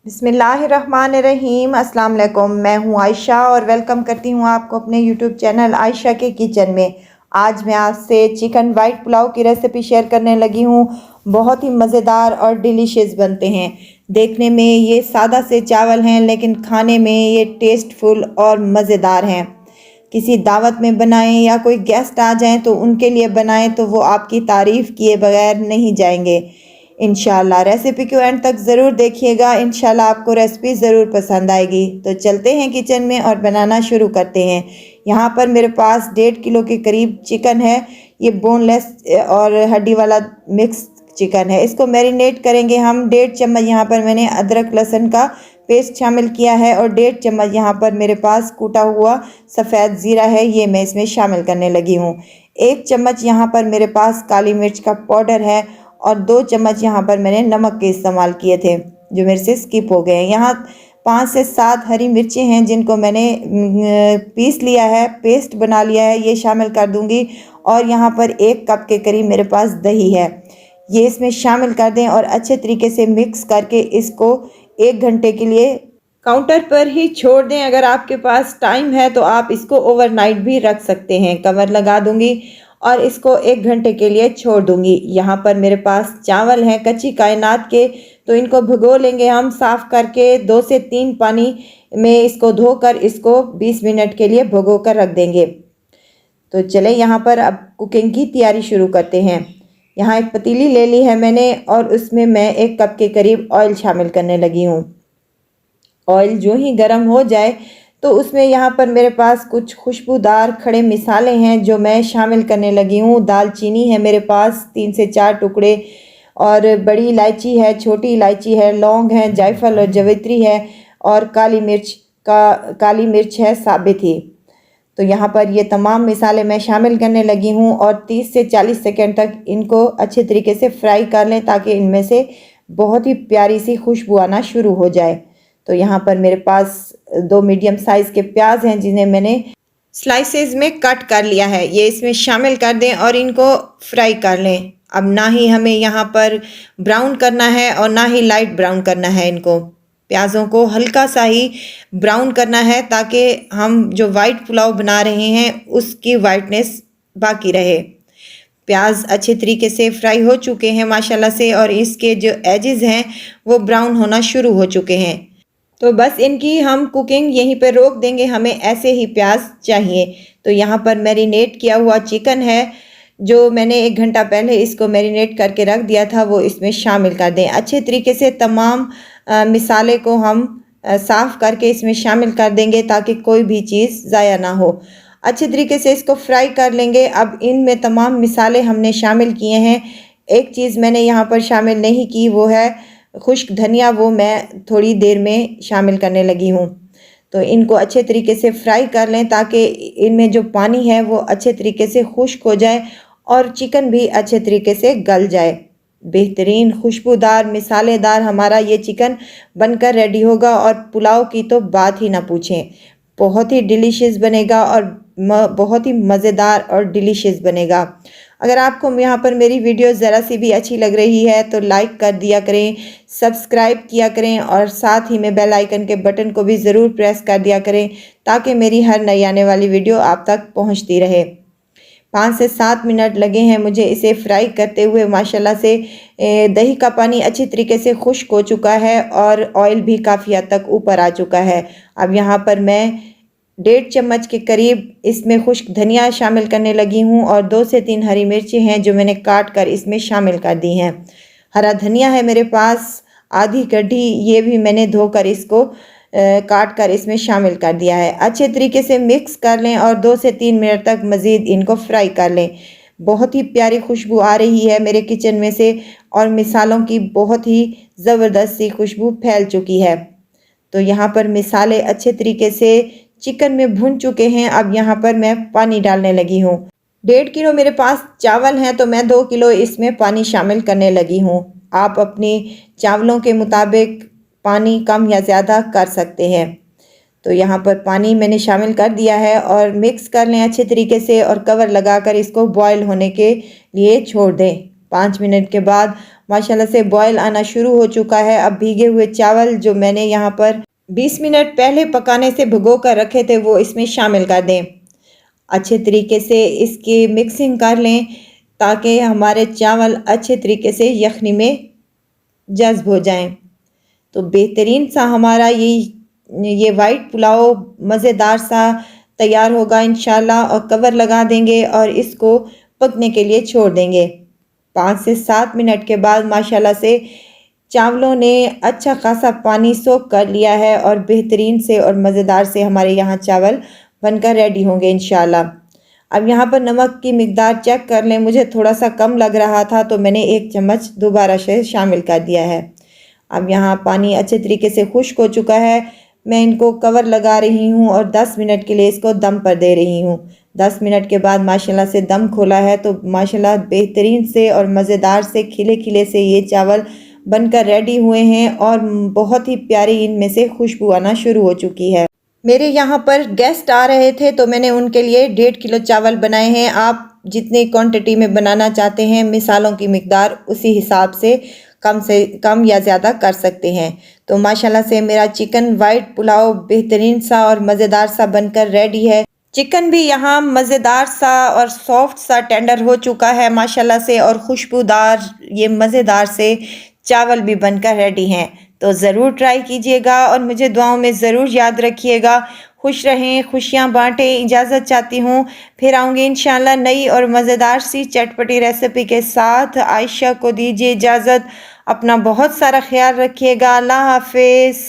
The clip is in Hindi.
बिस्मिल्लाहिर्रहमानिर्रहीम। अस्सलाम वालेकुम। मैं हूं आयशा और वेलकम करती हूं आपको अपने यूट्यूब चैनल आयशा के किचन में। आज मैं आपसे चिकन वाइट पुलाव की रेसिपी शेयर करने लगी हूं। बहुत ही मज़ेदार और डिलीशियस बनते हैं। देखने में ये सादा से चावल हैं लेकिन खाने में ये टेस्टफुल और मज़ेदार हैं। किसी दावत में बनाएं या कोई गेस्ट आ जाएं तो उनके लिए बनाएं तो वो आपकी तारीफ़ किए बगैर नहीं जाएंगे। इंशाल्लाह रेसिपी को एंड तक ज़रूर देखिएगा। इंशाल्लाह आपको रेसिपी ज़रूर पसंद आएगी। तो चलते हैं किचन में और बनाना शुरू करते हैं। यहाँ पर मेरे पास 1.5 किलो के करीब चिकन है। ये बोनलेस और हड्डी वाला मिक्स चिकन है। इसको मैरिनेट करेंगे हम। 1.5 चम्मच यहाँ पर मैंने अदरक लहसुन का पेस्ट शामिल किया है और 1.5 चम्मच यहाँ पर मेरे पास कूटा हुआ सफ़ेद ज़ीरा है, ये मैं इसमें शामिल करने लगी हूँ। 1 चम्मच यहाँ पर मेरे पास काली मिर्च का पाउडर है और 2 चम्मच यहाँ पर मैंने नमक के इस्तेमाल किए थे जो मेरे से स्किप हो गए हैं। यहाँ 5 से 7 हरी मिर्चें हैं जिनको मैंने पीस लिया है, पेस्ट बना लिया है, ये शामिल कर दूंगी। और यहाँ पर 1 कप के करीब मेरे पास दही है, ये इसमें शामिल कर दें और अच्छे तरीके से मिक्स करके इसको 1 घंटे के लिए काउंटर पर ही छोड़ दें। अगर आपके पास टाइम है तो आप इसको ओवरनाइट भी रख सकते हैं। कवर लगा दूंगी और इसको 1 घंटे के लिए छोड़ दूंगी। यहाँ पर मेरे पास चावल हैं कच्ची कायनात के, तो इनको भिगो लेंगे हम साफ़ करके। 2 से 3 पानी में इसको धोकर इसको 20 मिनट के लिए भिगो कर रख देंगे। तो चले यहाँ पर अब कुकिंग की तैयारी शुरू करते हैं। यहाँ एक पतीली ले ली है मैंने और उसमें मैं 1 कप के करीब ऑयल शामिल करने लगी हूँ। ऑयल जो ही गर्म हो जाए तो उसमें यहाँ पर मेरे पास कुछ खुशबूदार खड़े मिसाले हैं जो मैं शामिल करने लगी हूँ। दालचीनी है मेरे पास 3 से 4 टुकड़े, और बड़ी इलायची है, छोटी इलायची है, लौंग है, जायफल और जवित्री है, और काली मिर्च है साबित ही। तो यहाँ पर ये तमाम मिसाले मैं शामिल करने लगी हूँ और 30 से 40 सेकंड तक इनको अच्छे तरीके से फ्राई कर लें ताकि इनमें से बहुत ही प्यारी सी खुशबू आना शुरू हो जाए। तो यहाँ पर मेरे पास 2 मीडियम साइज़ के प्याज हैं जिन्हें मैंने स्लाइसेस में कट कर लिया है, ये इसमें शामिल कर दें और इनको फ्राई कर लें। अब ना ही हमें यहाँ पर ब्राउन करना है और ना ही लाइट ब्राउन करना है। इनको प्याज़ों को हल्का सा ही ब्राउन करना है ताकि हम जो वाइट पुलाव बना रहे हैं उसकी वाइटनेस बाकी रहे। प्याज अच्छे तरीके से फ्राई हो चुके हैं माशाल्लाह से, और इसके जो एजेस हैं वो ब्राउन होना शुरू हो चुके हैं। तो बस इनकी हम कुकिंग यहीं पर रोक देंगे, हमें ऐसे ही प्याज चाहिए। तो यहाँ पर मैरिनेट किया हुआ चिकन है जो मैंने 1 घंटा पहले इसको मैरिनेट करके रख दिया था, वो इसमें शामिल कर दें। अच्छे तरीके से तमाम मिसाले को हम साफ़ करके इसमें शामिल कर देंगे ताकि कोई भी चीज़ ज़ाया ना हो। अच्छे तरीके से इसको फ्राई कर लेंगे। अब इनमें तमाम मिसाले हमने शामिल किए हैं। एक चीज़ मैंने यहाँ पर शामिल नहीं की, वो है खुश्क धनिया, वो मैं थोड़ी देर में शामिल करने लगी हूँ। तो इनको अच्छे तरीके से फ्राई कर लें ताकि इनमें जो पानी है वो अच्छे तरीके से खुश्क हो जाए और चिकन भी अच्छे तरीके से गल जाए। बेहतरीन खुशबूदार मिसालेदार हमारा ये चिकन बनकर रेडी होगा और पुलाव की तो बात ही ना पूछें। बहुत ही डिलीशियस बनेगा और बहुत ही मज़ेदार और डिलीशियस बनेगा। अगर आपको यहाँ पर मेरी वीडियो ज़रा सी भी अच्छी लग रही है तो लाइक कर दिया करें, सब्सक्राइब किया करें और साथ ही में बेल आइकन के बटन को भी ज़रूर प्रेस कर दिया करें ताकि मेरी हर नई आने वाली वीडियो आप तक पहुँचती रहे। 5 से 7 मिनट लगे हैं मुझे इसे फ्राई करते हुए। माशाल्लाह से दही का पानी अच्छी तरीके से खुश्क हो चुका है और ऑयल भी काफ़ी हद तक ऊपर आ चुका है। अब यहाँ पर मैं 1.5 चम्मच के करीब इसमें खुश्क धनिया शामिल करने लगी हूँ और 2 से 3 हरी मिर्चें हैं जो मैंने काट कर इसमें शामिल कर दी हैं। हरा धनिया है मेरे पास आधी कढ़ी, ये भी मैंने धोकर इसको काट कर इसमें शामिल कर दिया है। अच्छे तरीके से मिक्स कर लें और 2 से 3 मिनट तक मज़ीद इनको फ्राई कर लें। बहुत ही प्यारी खुशबू आ रही है मेरे किचन में से और मिसालों की बहुत ही ज़बरदस्त सी खुशबू फैल चुकी है। तो यहाँ पर मिसाले अच्छे तरीके से चिकन में भुन चुके हैं। अब यहाँ पर मैं पानी डालने लगी हूँ। 1.5 किलो मेरे पास चावल हैं तो मैं 2 किलो इसमें पानी शामिल करने लगी हूँ। आप अपनी चावलों के मुताबिक पानी कम या ज़्यादा कर सकते हैं। तो यहाँ पर पानी मैंने शामिल कर दिया है और मिक्स कर लें अच्छे तरीके से और कवर लगाकर इसको बॉयल होने के लिए छोड़ दें। 5 मिनट के बाद माशाल्लाह से बॉयल आना शुरू हो चुका है। अब भीगे हुए चावल जो मैंने यहाँ पर 20 मिनट पहले पकाने से भिगो कर रखे थे वो इसमें शामिल कर दें। अच्छे तरीके से इसकी मिक्सिंग कर लें ताकि हमारे चावल अच्छे तरीके से यखनी में जज्ब हो जाएं। तो बेहतरीन सा हमारा ये वाइट पुलाव मज़ेदार सा तैयार होगा इंशाल्लाह। और कवर लगा देंगे और इसको पकने के लिए छोड़ देंगे। 5 से 7 मिनट के बाद माशाल्लाह से चावलों ने अच्छा खासा पानी सोख कर लिया है और बेहतरीन से और मज़ेदार से हमारे यहाँ चावल बनकर रेडी होंगे इंशाल्लाह। अब यहाँ पर नमक की मिकदार चेक कर लें। मुझे थोड़ा सा कम लग रहा था तो मैंने 1 चम्मच दोबारा से शामिल कर दिया है। अब यहाँ पानी अच्छे तरीके से खुश्क हो चुका है। मैं इनको कवर लगा रही हूँ और 10 मिनट के लिए इसको दम पर दे रही हूँ। 10 मिनट के बाद माशाल्लाह से दम खोला है तो माशाल्लाह बेहतरीन से और मज़ेदार से खिले खिले से ये चावल बनकर रेडी हुए हैं और बहुत ही प्यारी इनमें से खुशबू आना शुरू हो चुकी है। मेरे यहाँ पर गेस्ट आ रहे थे तो मैंने उनके लिए 1.5 किलो चावल बनाए हैं। आप जितनी क्वांटिटी में बनाना चाहते हैं मिसालों की मिकदार उसी हिसाब से कम या ज़्यादा कर सकते हैं। तो माशाल्लाह से मेरा चिकन वाइट पुलाव बेहतरीन सा और मज़ेदार सा बनकर रेडी है। चिकन भी यहाँ मज़ेदार सा और सॉफ्ट सा टेंडर हो चुका है माशाल्लाह से और खुशबूदार ये मज़ेदार से चावल भी बनकर रेडी हैं। तो ज़रूर ट्राई कीजिएगा और मुझे दुआओं में ज़रूर याद रखिएगा। खुश रहें, खुशियाँ बांटें। इजाज़त चाहती हूँ, फिर आऊँगी इंशाल्लाह नई और मज़ेदार सी चटपटी रेसिपी के साथ। आयशा को दीजिए इजाज़त। अपना बहुत सारा ख्याल रखिएगा। अल्लाह हाफिज़।